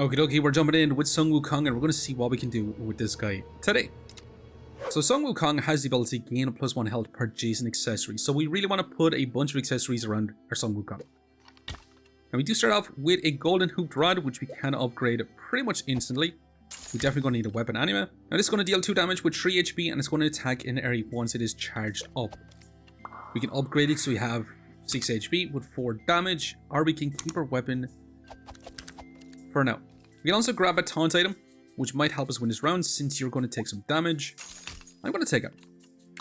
Okie dokie, we're jumping in with Sun Wukong and we're going to see what we can do with this guy today. So Sun Wukong has the ability to gain a +1 health per adjacent accessory. So we really want to put a bunch of accessories around our Sun Wukong. Now we do start off with a Golden Hooped Rod, which we can upgrade pretty much instantly. We're definitely going to need a weapon anyway. Now this is going to deal 2 damage with 3 HP and it's going to attack in an area once it is charged up. We can upgrade it so we have 6 HP with 4 damage, or we can keep our weapon for now. We can also grab a taunt item, which might help us win this round since you're going to take some damage. I'm going to take it.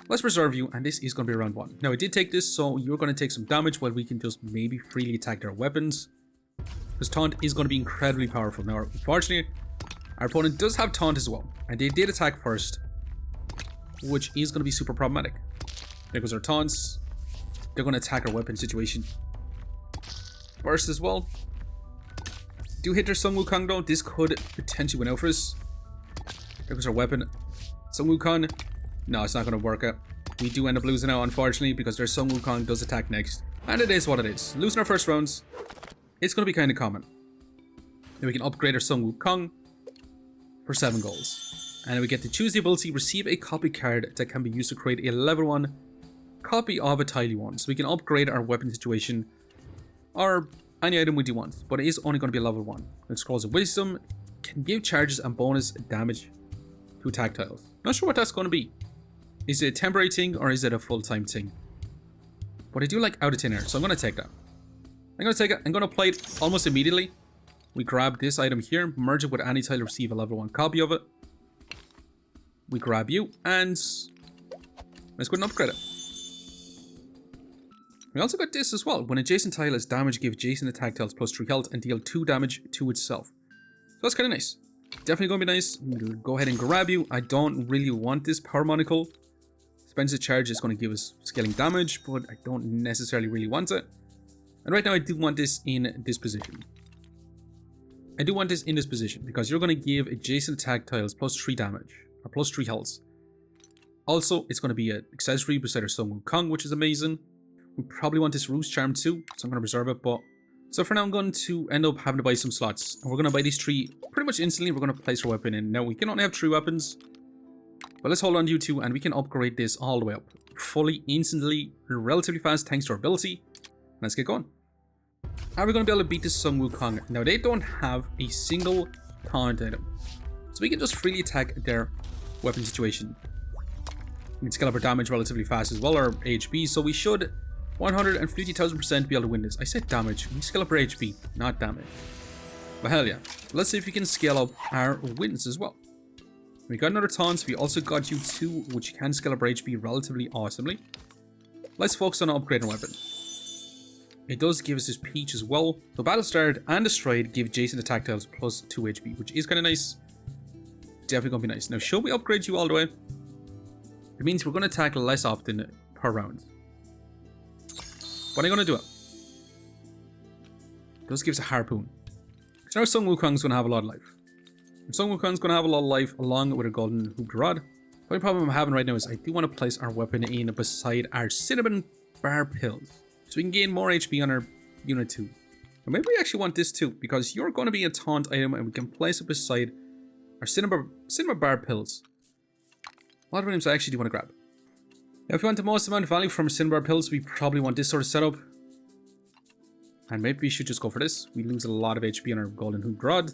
Let's preserve you, and this is going to be round 1. Now I did take this, so you're going to take some damage while we can just maybe freely attack their weapons. Because taunt is going to be incredibly powerful. Now unfortunately, our opponent does have taunt as well, and they did attack first, which is going to be super problematic. Because our taunts, they're going to attack our weapon situation first as well. Do hit their Sun Wukong though, this could potentially win out for us. There goes our weapon. Sun Wukong, no, it's not going to work out. We do end up losing out unfortunately because their Sun Wukong does attack next. And it is what it is. Losing our first rounds, it's going to be kind of common. Then we can upgrade our Sun Wukong for 7 golds. And we get to choose the ability, receive a copy card that can be used to create a level 1 copy of a tiny one. So we can upgrade our weapon situation or any item we do want, but it is only going to be a level 1. And Scrolls of Wisdom can give charges and bonus damage to attack tiles. Not sure what that's going to be. Is it a temporary thing or is it a full-time thing? But I do like out of thin air, so I'm going to take that. I'm going to take it. I'm going to play it almost immediately. We grab this item here, merge it with any tile to receive a level 1 copy of it. We grab you, and let's go and upgrade it. We also got this as well. When adjacent tile is damaged, give adjacent attack tiles +3 health and deal 2 damage to itself. So that's kind of nice. Definitely going to be nice. We'll go ahead and grab you. I don't really want this power monocle. Spends a charge is going to give us scaling damage, but I don't necessarily really want it. And right now I do want this in this position. I do want this in this position because you're going to give adjacent attack tiles +3 damage or +3 health. Also, it's going to be an accessory beside our Sun Wukong, which is amazing. We probably want this Roost Charm too, so I'm going to reserve it, but... So for now, I'm going to end up having to buy some slots. And we're going to buy these 3 pretty much instantly. We're going to place our weapon in. Now, we can only have 3 weapons. But let's hold on to you 2, and we can upgrade this all the way up. Fully, instantly, relatively fast, thanks to our ability. Let's get going. How are we going to be able to beat this Sun Wukong? Now, they don't have a single taunt item. So we can just freely attack their weapon situation. We can scale up our damage relatively fast as well, our HP, so we should... 150,000% be able to win this. I said damage. We scale up our HP, not damage. But hell yeah. Let's see if we can scale up our wins as well. We got another taunt. We also got you 2, which can scale up our HP relatively awesomely. Let's focus on upgrading our weapon. It does give us this peach as well. So Battle Start and the Stride give adjacent attack tiles +2 HP, which is kind of nice. Definitely going to be nice. Now, should we upgrade you all the way? It means we're going to attack less often per round. But I'm going to do it. It does give us a harpoon. So now Sun Wukong's going to have a lot of life. And Sun Wukong's going to have a lot of life along with a Golden Hooped Rod. The only problem I'm having right now is I do want to place our weapon in beside our cinnamon bar pills. So we can gain more HP on our unit 2. But maybe we actually want this too, because you're going to be a taunt item and we can place it beside our cinnamon bar pills. What items I actually do want to grab? Now, if we want the most amount of value from Cinnabar Pills, we probably want this sort of setup. And maybe we should just go for this. We lose a lot of HP on our Golden Hooped Rod.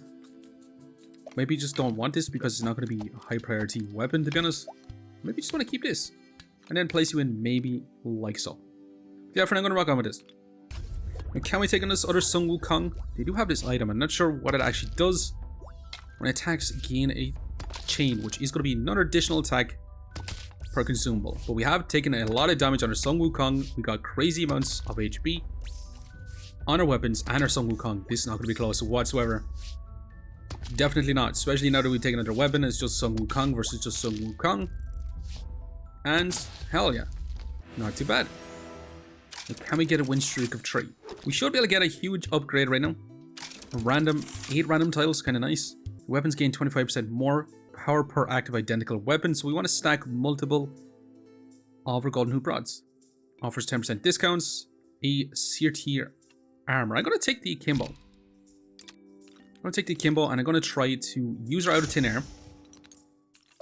Maybe you just don't want this because it's not going to be a high priority weapon, to be honest. Maybe you just want to keep this. And then place you in maybe like so. Yeah, for now I'm going to rock on with this. Now, can we take on this other Sun Wukong? They do have this item. I'm not sure what it actually does. When it attacks, gain a chain, which is going to be another additional attack per consumable. But we have taken a lot of damage on our Sun Wukong. We got crazy amounts of HP on our weapons and our Sun Wukong. This is not going to be close whatsoever. Definitely not, especially now that we've taken another weapon. It's just Sun Wukong versus just Sun Wukong. And hell yeah, not too bad. Now, can we get a win streak of 3? We should be able to get a huge upgrade right now. A random 8 random tiles, kind of nice. Weapons gain 25% more power per active identical weapon, so we want to stack multiple of our Golden Hooped Rods. Offers 10% discounts, a Seer Tier armor. I'm going to take the Akimbo. going to take the Akimbo and I'm going to try to use her out of thin air.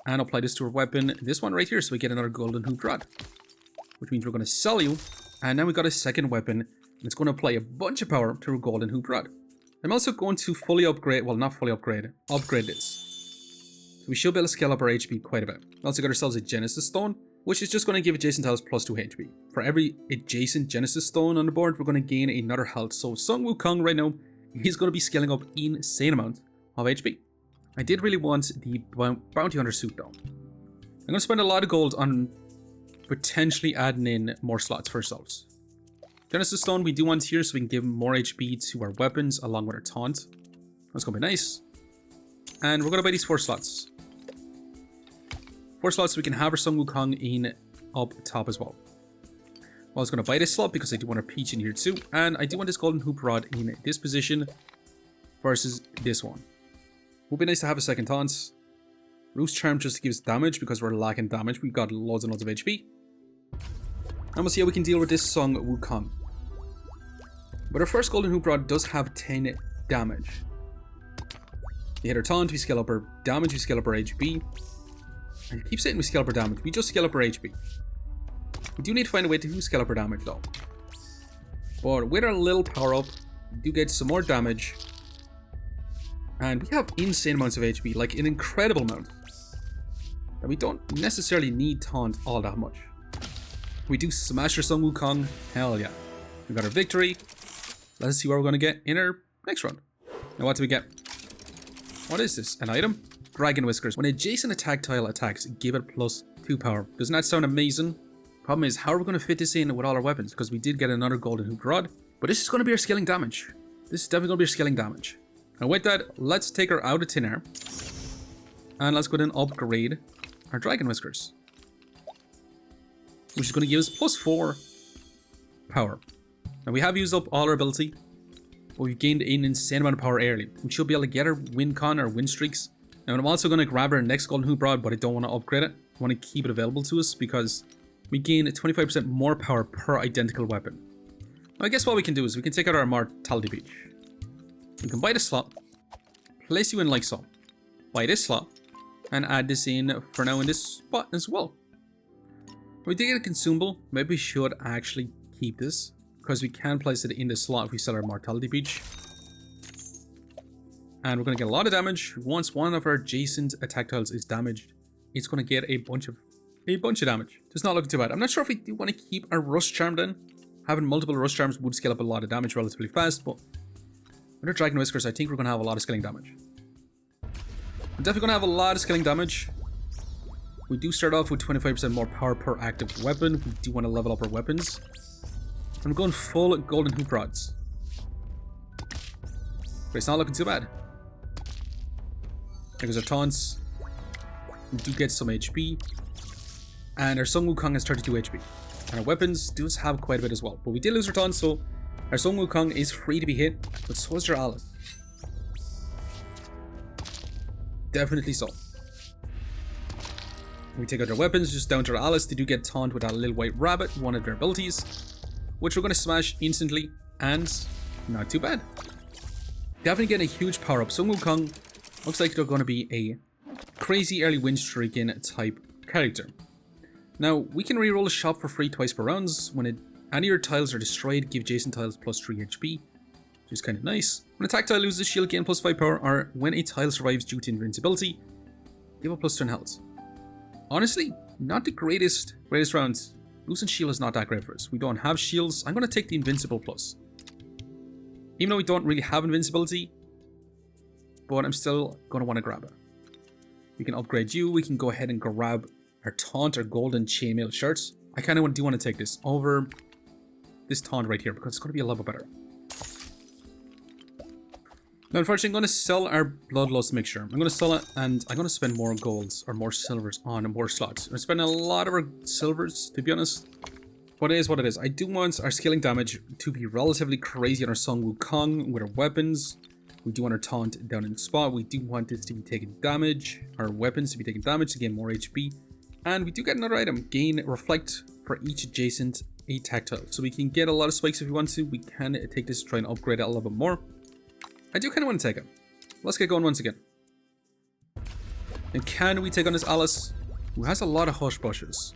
And apply this to her weapon. This one right here, so we get another Golden Hooped Rod. Which means we're going to sell you. And now we got a second weapon. And it's going to apply a bunch of power to her Golden Hooped Rod. I'm also going to fully upgrade, well not fully upgrade this. So we should be able to scale up our HP quite a bit. We also got ourselves a Genesis Stone, which is just going to give adjacent tiles plus 2 HP. For every adjacent Genesis Stone on the board, we're going to gain another health. So Sun Wukong right now, he's going to be scaling up insane amount of HP. I did really want the Bounty Hunter suit though. I'm going to spend a lot of gold on potentially adding in more slots for ourselves. Genesis Stone we do want here so we can give more HP to our weapons along with our taunt. That's going to be nice. And we're going to buy these 4 slots. 4 slots so we can have our Sun Wukong in up top as well. I was going to buy this slot because I do want a Peach in here too. And I do want this Golden Hooped Rod in this position versus this one. Would be nice to have a second taunt. Roost Charm just to give us damage because we're lacking damage. We've got loads and loads of HP. And we'll see how we can deal with this Sun Wukong. But our first Golden Hooped Rod does have 10 damage. We hit our taunt, we scale up our damage, we scale up our HP. And it keeps saying we scale up our damage. We just scale up our HP. We do need to find a way to scale up our damage though. But with our little power up, we do get some more damage. And we have insane amounts of HP, like an incredible amount. And we don't necessarily need taunt all that much. We do smash our Sun Wukong, hell yeah. We got our victory. Let's see what we're going to get in our next round. Now what do we get? What is this? An item? Dragon Whiskers. When adjacent attack tile attacks, give it plus 2 power. Doesn't that sound amazing? Problem is, how are we going to fit this in with all our weapons? Because we did get another Golden Hooped Rod. But this is going to be our scaling damage. This is definitely going to be our scaling damage. And with that, let's take her out of thin air. And let's go ahead and upgrade our Dragon Whiskers. Which is going to give us plus 4 power. Now we have used up all our ability, but we've gained an insane amount of power early. We should be able to get our win con or win streaks. Now I'm also going to grab our next Golden Hooped Rod, but I don't want to upgrade it. I want to keep it available to us because we gain 25% more power per identical weapon. Now I guess what we can do is we can take out our Mortality Beach. We can buy this slot, place you in like so, buy this slot, and add this in for now in this spot as well. We did get a consumable. Maybe we should actually keep this because we can place it in the slot if we sell our Mortality Beach. And we're going to get a lot of damage. Once one of our adjacent attack tiles is damaged, it's going to get a bunch of damage. It's not looking too bad. I'm not sure if we do want to keep our Rust Charm then. Having multiple Rust Charms would scale up a lot of damage relatively fast, but with our Dragon Whiskers, I think we're going to have a lot of scaling damage. We're definitely going to have a lot of scaling damage. We do start off with 25% more power per active weapon. We do want to level up our weapons. And we're going full Golden Hooped Rods. But it's not looking too bad. There goes our taunts. We do get some HP. And our Sun Wukong has 32 HP. And our weapons do have quite a bit as well. But we did lose our taunts, so our Sun Wukong is free to be hit. But so is our Alice. Definitely so. We take out our weapons, just down to our Alice. They do get taunted with that little white rabbit, one of their abilities, which we're going to smash instantly, and not too bad. Definitely getting a huge power up. Sun Wukong looks like they're going to be a crazy early win streaking type character. Now, we can reroll a shop for free twice per rounds. When any of your tiles are destroyed, give adjacent tiles plus 3 HP, which is kind of nice. When a attack tile loses shield, gain plus 5 power, or when a tile survives due to invincibility, give a plus 10 health. Honestly, not the greatest rounds. Losing shield is not that great for us. We don't have shields. I'm going to take the invincible plus. Even though we don't really have invincibility, but I'm still going to want to grab it. We can upgrade you. We can go ahead and grab our taunt or golden chainmail shirts. I kind of do want to take this over this taunt right here because it's going to be a level better. Now, unfortunately, I'm going to sell our Bloodlust mixture. I'm going to sell it, and I'm going to spend more golds or more silvers on more slots. I'm spending a lot of our silvers, to be honest. But it is what it is. I do want our scaling damage to be relatively crazy on our Sun Wukong with our weapons. We do want our taunt down in the spot. We do want this to be taking damage, our weapons to be taking damage to gain more HP. And we do get another item, gain reflect for each adjacent attack tile. So we can get a lot of spikes if we want to. We can take this to try and upgrade it a little bit more. I do kind of want to take it. let's get going once again. And can we take on this Alice, who has a lot of hush brushes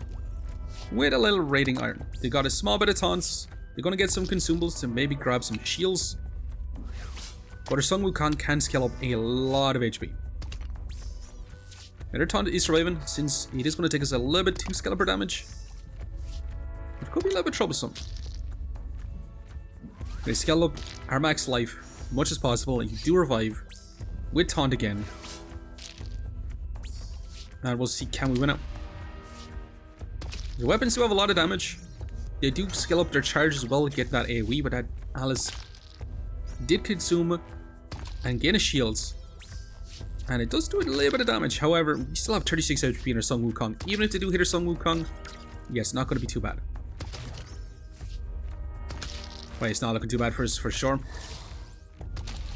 with a little raiding iron? They got a small bit of taunts. They're going to get some consumables to maybe grab some shields. But our Sun Wukong can scale up a lot of HP. Now their taunt is surviving, since it is going to take us a little bit too scalper damage. It could be a little bit troublesome. They scale up our max life as much as possible, and you do revive with taunt again. And we'll see, can we win out? The weapons do have a lot of damage. They do scale up their charge as well, get that AoE, but that Alice did consume and gain a shields. And it does do a little bit of damage. However, we still have 36 HP in our Sun Wukong. Even if they do hit our Sun Wukong, yeah, it's not going to be too bad. Right, it's not looking too bad for us for sure.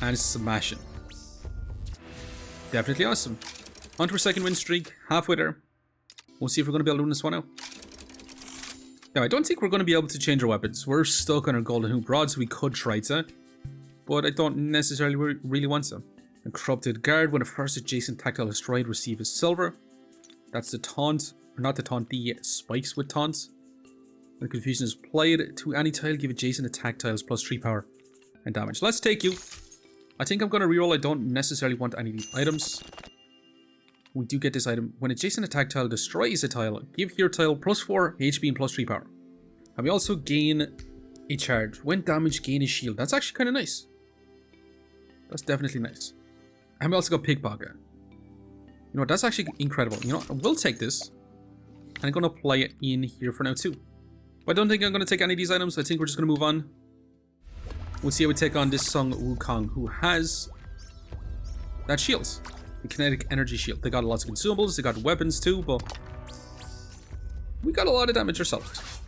And smashing. Definitely awesome. On to our second win streak, halfway there. We'll see if we're going to be able to win this one out. Now, I don't think we're going to be able to change our weapons. We're stuck on our Golden Hooped Rods. We could try to, but I don't necessarily really want to. A corrupted guard, when a first adjacent tactile is destroyed, receive a silver. That's the taunt, or not the taunt, the spikes with taunts. When confusion is applied to any tile, give adjacent attack tiles plus 3 power and damage. Let's take you. I think I'm going to reroll. I don't necessarily want any of these items. We do get this item. When adjacent attack tile destroys a tile, give your tile plus 4 HP and plus 3 power. And we also gain a charge. When damaged, gain a shield. That's actually kind of nice. That's definitely nice. And we also got pickpocket. You know what? That's actually incredible. You know what? We'll take this. And I'm going to apply it in here for now too. But I don't think I'm going to take any of these items. I think we're just going to move on. We'll see how we take on this Sun Wukong, who has that shields. The kinetic energy shield. They got lots of consumables. They got weapons too, but we got a lot of damage ourselves.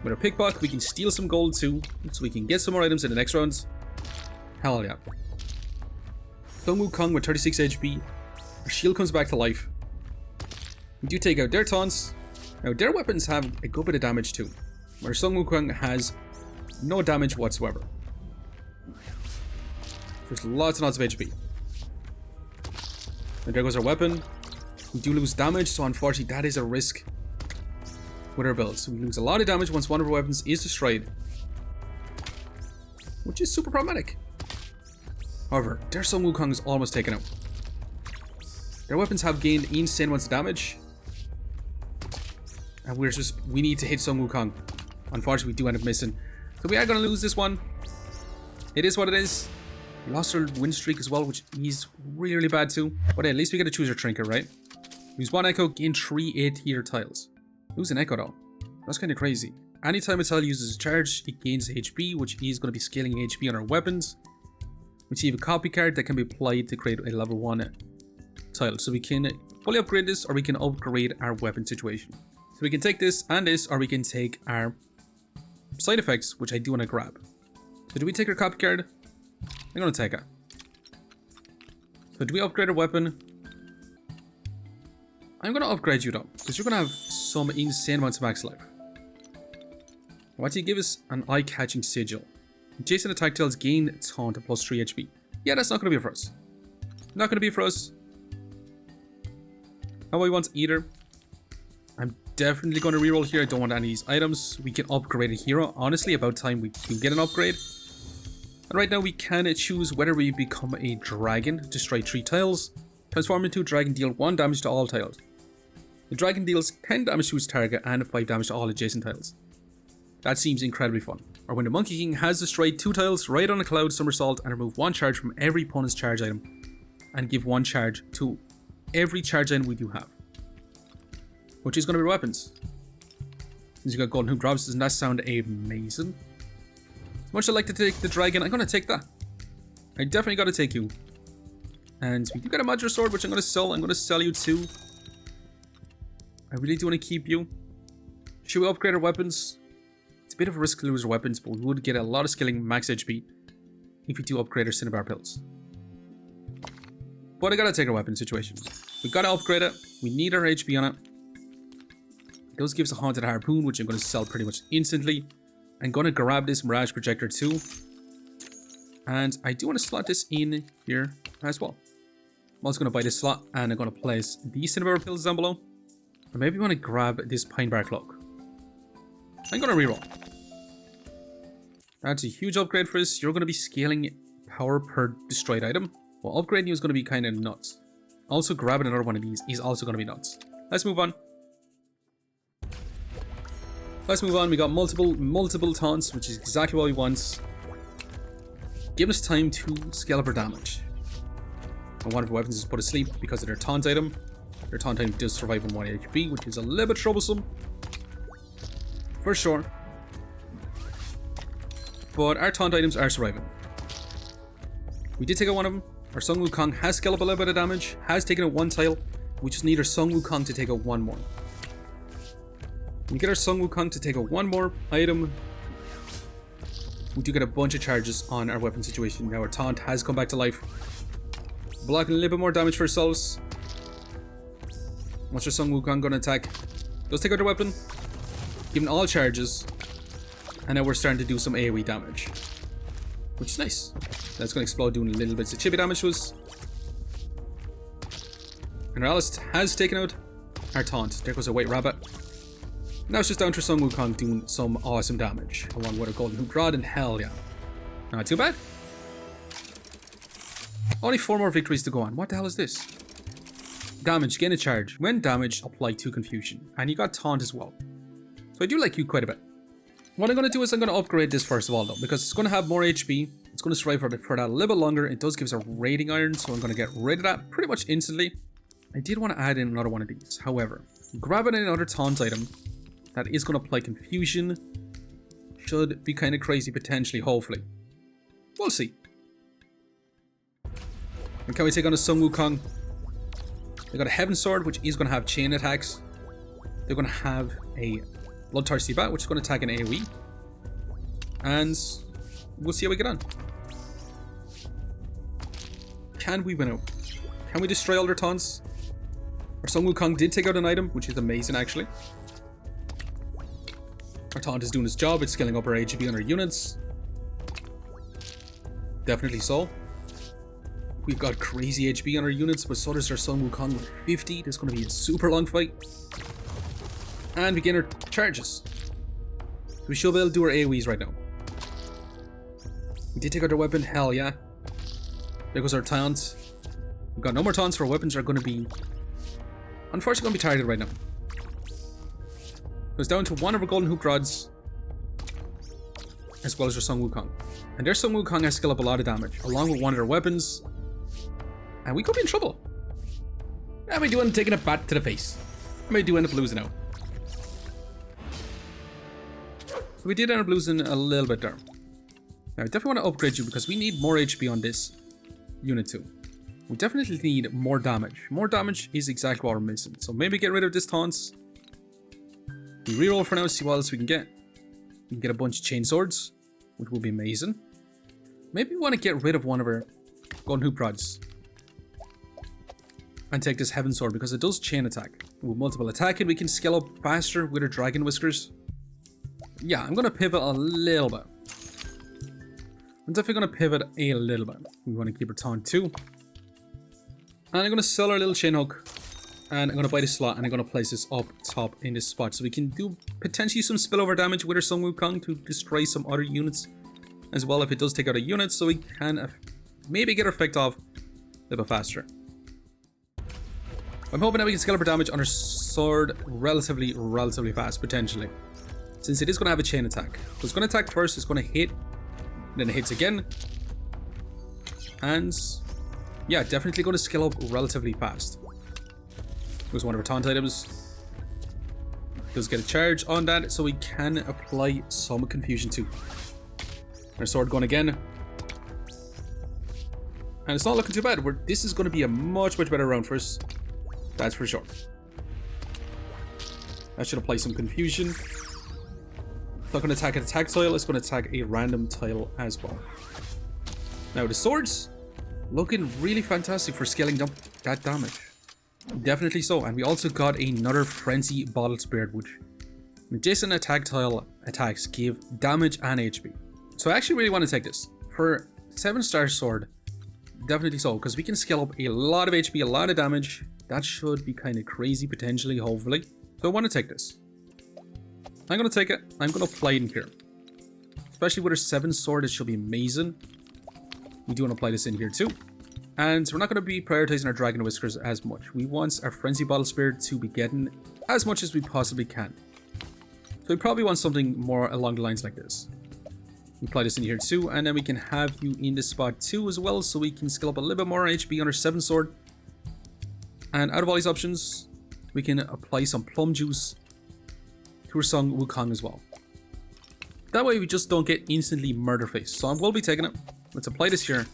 With our pickpocket, we can steal some gold too, so we can get some more items in the next round. Hell yeah. Sun Wukong with 36 HP. Our shield comes back to life. We do take out their taunts. Now, their weapons have a good bit of damage too, where Sun Wukong has no damage whatsoever. There's lots and lots of HP. And there goes our weapon. We do lose damage, so unfortunately that is a risk with our builds. So we lose a lot of damage once one of our weapons is destroyed, which is super problematic. However, their Sun Wukong is almost taken out. Their weapons have gained insane amounts of damage. And we need to hit Sun Wukong. Unfortunately, we do end up missing. So we are going to lose this one. It is what it is. We lost our win streak as well, which is really, really bad too. But hey, at least we get to choose our trinket, right? Lose 1 echo, gain 3 A-tier tiles. Lose an echo though. That's kind of crazy. Anytime a tile uses a charge, it gains HP, which is going to be scaling HP on our weapons. Receive a copy card that can be applied to create a level 1 tile. So we can fully upgrade this, or we can upgrade our weapon situation. So we can take this and this, or we can take our side effects, which I do want to grab. So do we take our copy card? I'm going to take it. So do we upgrade our weapon? I'm going to upgrade you though, because you're going to have some insane amounts of max life. Why do you give us an eye-catching sigil? Adjacent attack tiles gain taunt at plus 3 HP. Yeah, that's not going to be for us. Not going to be for us. How about we want either? I'm definitely going to reroll here. I don't want any of these items. We can upgrade a hero. Honestly, about time we can get an upgrade. And right now we can choose whether we become a dragon, destroy 3 tiles, transform into a dragon, deal 1 damage to all tiles. The dragon deals 10 damage to its target and 5 damage to all adjacent tiles. That seems incredibly fun. Or when the Monkey King has destroyed 2 tiles, ride on a cloud, somersault, and remove 1 charge from every opponent's charge item, and give 1 charge to every charge item we do have. Which is going to be weapons. Since you got Golden Hooped Rods, doesn't that sound amazing? As much as I like to take the dragon, I'm going to take that. I definitely got to take you. And we do get a Magic Sword, which I'm going to sell. I'm going to sell you too. I really do want to keep you. Should we upgrade our weapons? It's a bit of a risk to lose our weapons, but we would get a lot of skilling max HP if we do upgrade our Cinnabar pills. But I gotta take our weapon situation. We gotta upgrade it. We need our HP on it. It does give us a Haunted Harpoon, which I'm going to sell pretty much instantly. I'm going to grab this Mirage Projector too. And I do want to slot this in here. as well. I'm also going to buy this slot, and I'm going to place these cinnabar pills down below. Or maybe we want to grab this pine bark cloak. I'm going to reroll. That's a huge upgrade for us. You're going to be scaling power per destroyed item. Well, upgrading you is going to be kind of nuts. Also, grabbing another one of these is also going to be nuts. Let's move on. We got multiple taunts, which is exactly what we want. Give us time to scale up our damage. And one of our weapons is put asleep because of their taunt item. Their taunt item does survive on 1 HP, which is a little bit troublesome. For sure. But our taunt items are surviving. We did take out one of them. Our Sun Wukong has scaled up a little bit of damage, has taken out 1 tile. We just need our Sun Wukong to take out 1 more. We get our Sun Wukong to take out 1 more item. We do get a bunch of charges on our weapon situation. Now our taunt has come back to life. Blocking a little bit more damage for ourselves. What's our Sun Wukong going to attack? Does take out their weapon. Giving all charges. And now we're starting to do some AoE damage. Which is nice. That's going to explode, doing little bits of chippy damage to us. And our Alice has taken out our taunt. There goes a white rabbit. Now it's just down to Sun Wukong doing some awesome damage. Along with a Golden Hooped Rod, and hell yeah. Not too bad. Only 4 more victories to go on. What the hell is this? Damage, gain a charge. When damaged, apply 2 confusion. And you got taunt as well. So I do like you quite a bit. What I'm going to do is I'm going to upgrade this first of all though, because it's going to have more HP. It's going to survive for that a little bit longer. It does give us a rating iron, so I'm going to get rid of that pretty much instantly. I did want to add in another one of these. However, grabbing another taunt item that is going to apply confusion should be kind of crazy potentially, hopefully. We'll see. And can we take on a Sun Wukong? They got a Heaven Sword, which is going to have chain attacks. They're going to have a Bloodthirsty Bat, which is going to attack an AoE. And we'll see how we get on. Can we win out? Can we destroy all their taunts? Our Sun Wukong did take out an item, which is amazing actually. Our taunt is doing its job. It's scaling up our HP on our units. Definitely so. We've got crazy HP on our units, but so does our Sun Wukong with 50. This is going to be a super long fight. And we gain our charges. We should be able to do our AoEs right now. We did take out our weapon, hell yeah. There goes our taunt. We've got no more taunts, for our weapons are going to be, unfortunately, going to be targeted right now. It was down to one of our Golden Hooped Rods, as well as our Sun Wukong. And their Sun Wukong has scaled up a lot of damage, along with one of their weapons. And we could be in trouble. I may do end up taking a bat to the face. I may do end up losing out. So we did end up losing a little bit there. Now I definitely want to upgrade you because we need more HP on this unit too. We definitely need more damage. More damage is exactly what we're missing. So maybe get rid of this taunts. We reroll for now, see what else we can get. We can get a bunch of chain swords, which will be amazing. Maybe we want to get rid of one of our Golden Hooped Rods and take this Heaven Sword because it does chain attack. With multiple attacking, we can scale up faster with our Dragon Whiskers. Yeah, I'm going to pivot a little bit. I'm definitely going to pivot a little bit. We want to keep our taunt too. And I'm going to sell our little chain hook. And I'm going to buy this slot and I'm going to place this up top in this spot. So we can do potentially some spillover damage with our Sun Wukong to destroy some other units as well if it does take out a unit. So we can maybe get our effect off a little bit faster. I'm hoping that we can scale up our damage on our sword relatively fast, potentially. Since it is going to have a chain attack. So it's going to attack first, it's going to hit, then it hits again. And yeah, definitely going to scale up relatively fast. There's one of our taunt items. Does get a charge on that, so we can apply some confusion too. Our sword going again. And it's not looking too bad. This is going to be a much better round for us. That's for sure. That should apply some confusion. It's not going to attack an attack tile, it's going to attack a random tile as well. Now the swords, looking really fantastic for scaling up that damage. Definitely so, and we also got another Frenzy Bottle Spirit, which adjacent attack tile attacks give damage and HP. So I actually really want to take this. For 7-star sword, Definitely so, because we can scale up a lot of HP, a lot of damage. That should be kind of crazy, potentially, hopefully. So I want to take this. I'm going to take it. I'm going to apply it in here. Especially with our 7 sword, it should be amazing. We do want to apply this in here too. And we're not going to be prioritizing our Dragon Whiskers as much. We want our Frenzy Bottle Spirit to be getting as much as we possibly can. So we probably want something more along the lines like this. We apply this in here too, and then we can have you in this spot too as well, so we can scale up a little bit more HP on our 7 sword. And out of all these options, we can apply some Plum Juice to our Sun Wukong as well. That way we just don't get instantly murder faced. So I will be taking it. Let's apply this here.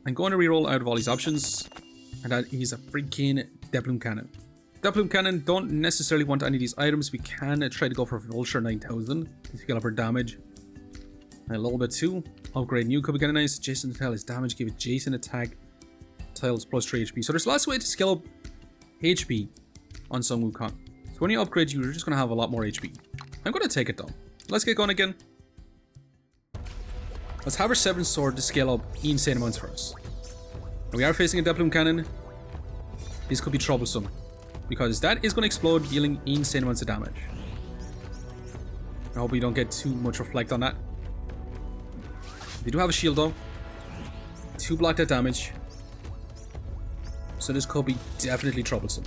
I'm going to reroll out of all these options, and that is a freaking Death Bloom Cannon. Death Bloom Cannon, don't necessarily want any of these items. We can try to go for Vulture 9000 to scale up our damage. And a little bit too. Upgrade new could be kind of nice. Jason tile is damage, give it Jason attack. Tiles plus 3 HP. So there's lots of ways to scale up HP on Sun Wukong. So when you upgrade, you're just going to have a lot more HP. I'm going to take it though. Let's get going again. Let's have our 7 sword to scale up insane amounts for us. And we are facing a Death Bloom Cannon. This could be troublesome, because that is going to explode, dealing insane amounts of damage. I hope we don't get too much reflect on that. They do have a shield though. 2 block that damage. So this could be definitely troublesome.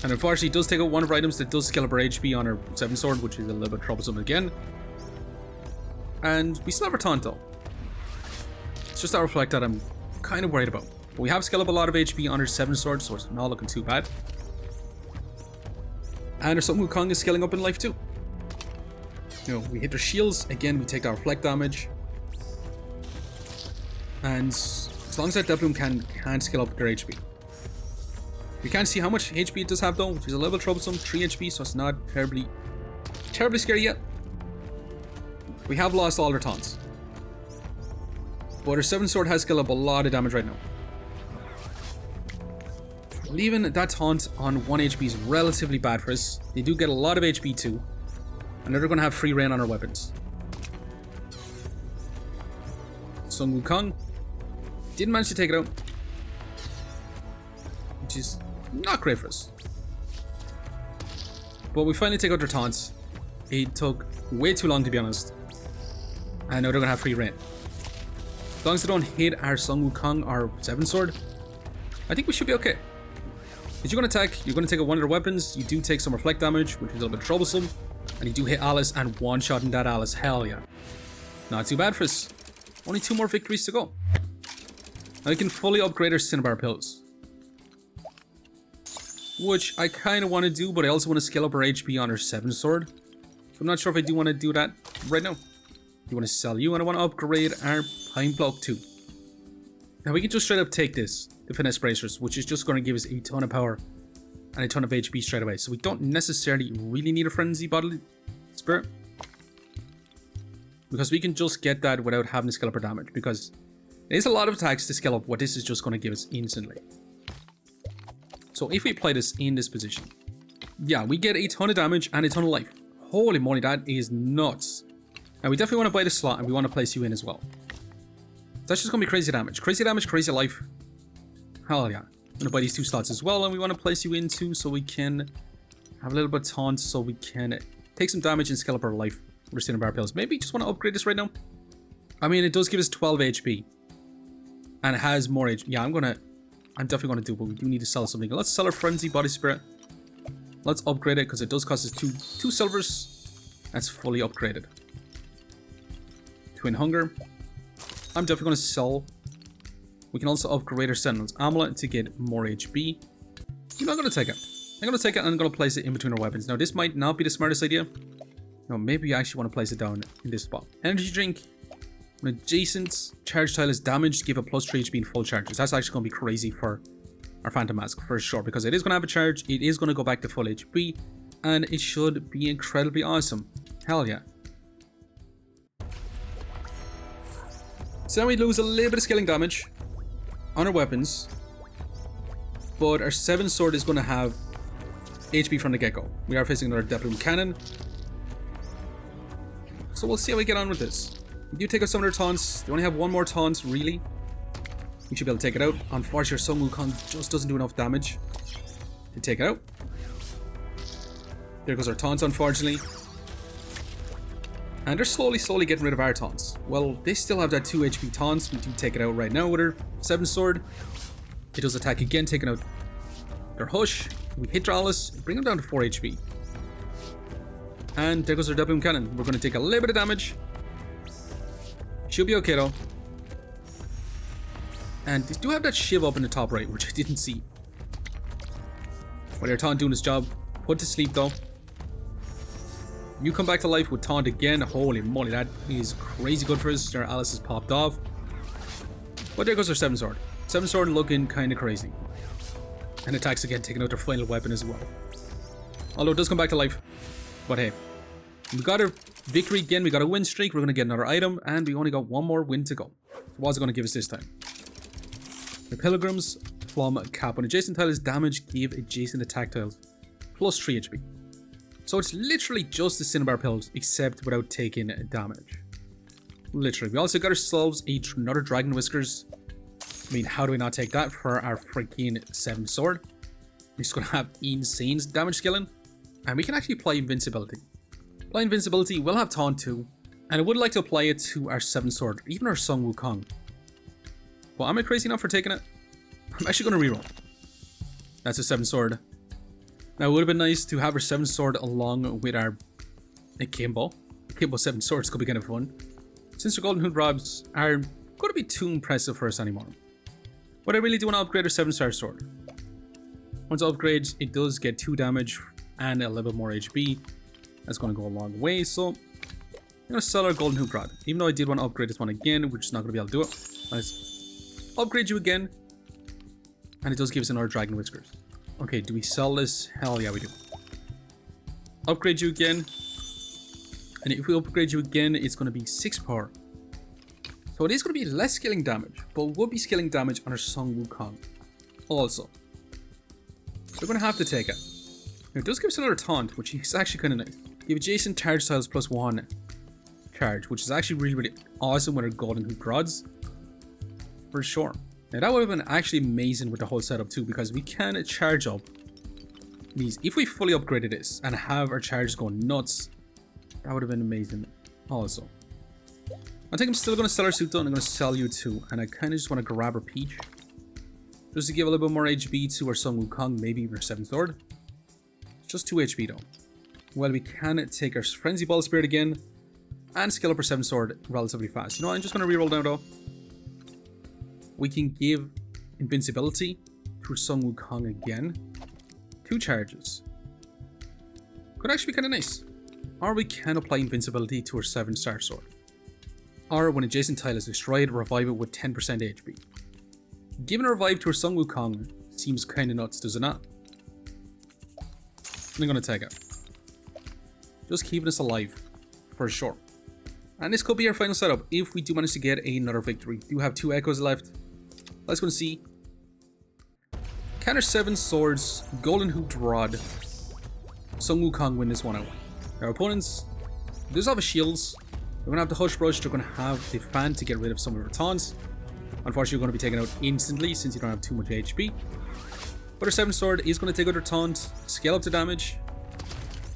And unfortunately it does take out one of our items that does scale up our HP on our 7 sword, which is a little bit troublesome again. And we still have our taunt though. It's just that reflect that I'm kind of worried about. But we have scaled up a lot of HP on our 7 sword, so it's not looking too bad. And our Sun Wukong is scaling up in life too. You know, we hit their shields, again we take that reflect damage. And as long as that Death Bloom can't scale up their HP. We can't see how much HP it does have though, which is a little bit troublesome. 3 HP, so it's not terribly scary yet. We have lost all our taunts. But our 7 sword has scaled up a lot of damage right now. Leaving that taunt on 1 HP is relatively bad for us. They do get a lot of HP too. And they're going to have free reign on our weapons. Sun Wukong didn't manage to take it out, which is not great for us. But we finally take out their taunts. It took way too long, to be honest. And now they're going to have free reign. As long as they don't hit our Sun Wukong, our 7 sword, I think we should be okay. If you're going to attack, you're going to take out one of their weapons. You do take some reflect damage, which is a little bit troublesome. And you do hit Alice and one-shotting that Alice. Hell yeah. Not too bad for us. Only 2 more victories to go. Now we can fully upgrade our Cinnabar Pills, which I kind of want to do, but I also want to scale up our HP on our 7 sword. So I'm not sure if I do want to do that right now. I want to sell you, and I want to upgrade our Pine Block too. Now we can just straight up take this, the Finesse Bracers, which is just going to give us a ton of power and a ton of HP straight away. So we don't necessarily really need a Frenzy Bottle Spirit, because we can just get that without having to scale up our damage, because there's a lot of attacks to scale up what this is just going to give us instantly. So if we apply this in this position, yeah, we get a ton of damage and a ton of life. Holy moly, that is nuts. Now we definitely want to buy the slot, and we want to place you in as well. That's just going to be crazy damage, crazy life. Hell yeah. I'm going to buy these 2 slots as well, and we want to place you in too, so we can have a little bit of taunt, so we can take some damage and scale up our life. We're seeing our pills. Maybe just want to upgrade this right now. I mean, it does give us 12 HP. And it has more HP. Yeah, I'm definitely going to do it, but we do need to sell something. Let's sell our Frenzy Body Spirit. Let's upgrade it, because it does cost us two silvers. That's fully upgraded. Twin Hunger. I'm definitely going to sell. We can also upgrade our Sentinel's Amulet to get more HP. I'm not going to take it. I'm going to take it and I'm going to place it in between our weapons. Now, this might not be the smartest idea. No, maybe I actually want to place it down in this spot. Energy Drink. When adjacent charge tile is damaged, give a plus 3 HP in full charges. That's actually going to be crazy for our Phantom Mask for sure, because it is going to have a charge. It is going to go back to full HP. And it should be incredibly awesome. Hell yeah. So now we lose a little bit of scaling damage on our weapons, but our 7 sword is going to have HP from the get-go. We are facing another Death Bloom Cannon, so we'll see how we get on with this. We do take out some of their taunts. They only have one more taunt, really. We should be able to take it out. Unfortunately, Sun Wukong just doesn't do enough damage to take it out. There goes our taunts, unfortunately. And they're slowly getting rid of our taunts. Well, they still have that 2 HP taunts. We do take it out right now with our 7 sword. It does attack again, taking out their Hush. We hit Dralis, bring them down to 4 HP. And there goes our double cannon. We're going to take a little bit of damage. Should be okay though. And they do have that shiv up in the top right, which I didn't see. While your taunt doing his job, put to sleep though. You come back to life with taunt again. Holy moly, that is crazy good for us. Our Alice has popped off. But there goes our 7 sword. 7 sword looking kind of crazy. And attacks again, taking out their final weapon as well. Although it does come back to life. But hey, we got our victory again. We got a win streak. We're going to get another item. And we only got one more win to go. What's it going to give us this time? The Pilgrim's Plum Cap. When adjacent tile is damaged, give adjacent attack tiles plus 3 HP. So it's literally just the Cinnabar pills, except without taking damage. Literally. We also got ourselves another Dragon Whiskers. I mean, how do we not take that for our freaking 7 sword? We're just going to have insane damage scaling. And we can actually apply Invincibility. Apply Invincibility will have Taunt too. And I would like to apply it to our 7 sword, even our Sun Wukong. Well, am I crazy enough for taking it? I'm actually going to reroll. That's a 7 sword. Now, it would have been nice to have our 7 sword along with our Akimbo. Akimbo 7 swords could be kind of fun. Since our Golden Hooped Rods are going to be too impressive for us anymore. But I really do want to upgrade our 7-star sword. Once it upgrades, it does get 2 damage and a little bit more HP. That's going to go a long way, so I'm going to sell our Golden Hooped Rod. Even though I did want to upgrade this one again, we're just not going to be able to do it. Let's upgrade you again. And it does give us another Dragon Whiskers. Okay, do we sell this? Hell yeah, we do. Upgrade you again. And if we upgrade you again, it's going to be 6 power. So it is going to be less scaling damage, but it will be scaling damage on our Sun Wukong also. So we're going to have to take it. Now, it does give us another taunt, which is actually kind of nice. Give adjacent charge tiles plus 1 charge, which is actually really awesome with our Golden Hooped Rods. For sure. Now that would have been actually amazing with the whole setup too, because we can charge up these. If we fully upgraded this and have our charges going nuts, that would have been amazing also. I think I'm still going to sell our suit though, and I'm going to sell you too. And I kind of just want to grab our Peach. Just to give a little bit more HP to our Sun Wukong, maybe even our 7th sword. Just 2 HP though. Well, we can take our Frenzy Ball Spirit again and scale up our 7th sword relatively fast. You know what, I'm just going to reroll down though. We can give Invincibility to Sun Wukong again. 2 charges. Could actually be kind of nice. Or we can apply Invincibility to our 7-star sword. Or when adjacent tile is destroyed, revive it with 10% HP. Giving a revive to our Sun Wukong seems kind of nuts, does it not? I'm going to take it. Just keeping us alive, for sure. And this could be our final setup if we do manage to get another victory. We do have 2 echoes left. Let's go and see. Can our 7 swords, Golden Hooped Rod, Sun Wukong win this one out? Our opponents, there's all the shields. They're going to have the Hush Brush. They're going to have the Fan to get rid of some of our taunts. Unfortunately, we're going to be taken out instantly since you don't have too much HP. But our 7 sword is going to take out our taunt, scale up the damage.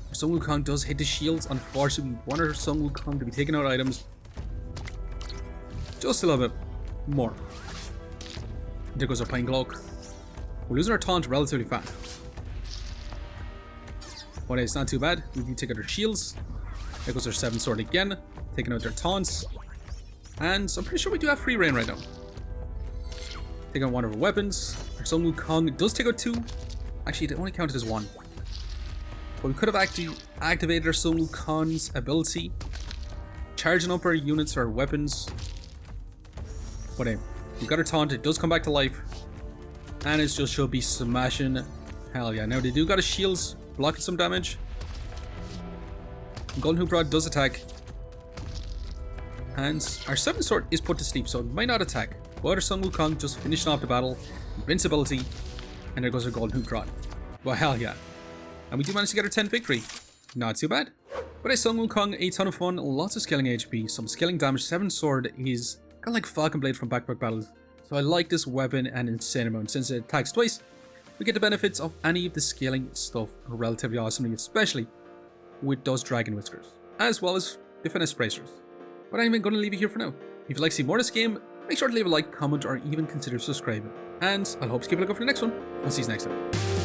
Our Sun Wukong does hit the shields. Unfortunately, we want our Sun Wukong to be taking out items just a little bit more. There goes our Pine Cloak. We're losing our taunt relatively fast. But it's not too bad. We do take out our shields. There goes our 7 sword again, taking out their taunts. And I'm pretty sure we do have free reign right now. Take out one of our weapons. Our Sun Wukong does take out 2. Actually, it only counted as 1. But we could have actually activated our Sun Wukong's ability, charging up our units or our weapons. But hey, we got our taunt. It does come back to life. And it just should be smashing. Hell yeah. Now they do got a shields blocking some damage. Golden Hooped Rod does attack. And our 7 sword is put to sleep, so it might not attack. But our Sun Wukong just finishing off the battle. Invincibility. And there goes our Golden Hooped Rod. Well, hell yeah. And we do manage to get our 10th victory. Not too bad. But Sun Wukong, a ton of fun, lots of scaling HP, some scaling damage, 7 sword is kind of like Falcon Blade from Backpack Battles. So I like this weapon an insane amount. Since it attacks twice, we get the benefits of any of the scaling stuff relatively awesomely, especially with those dragon whiskers, as well as the finesse bracers. But I'm going to leave it here for now. If you'd like to see more of this game, make sure to leave a like, comment, or even consider subscribing. And I'll hope to keep a lookout for the next one. I'll see you next time.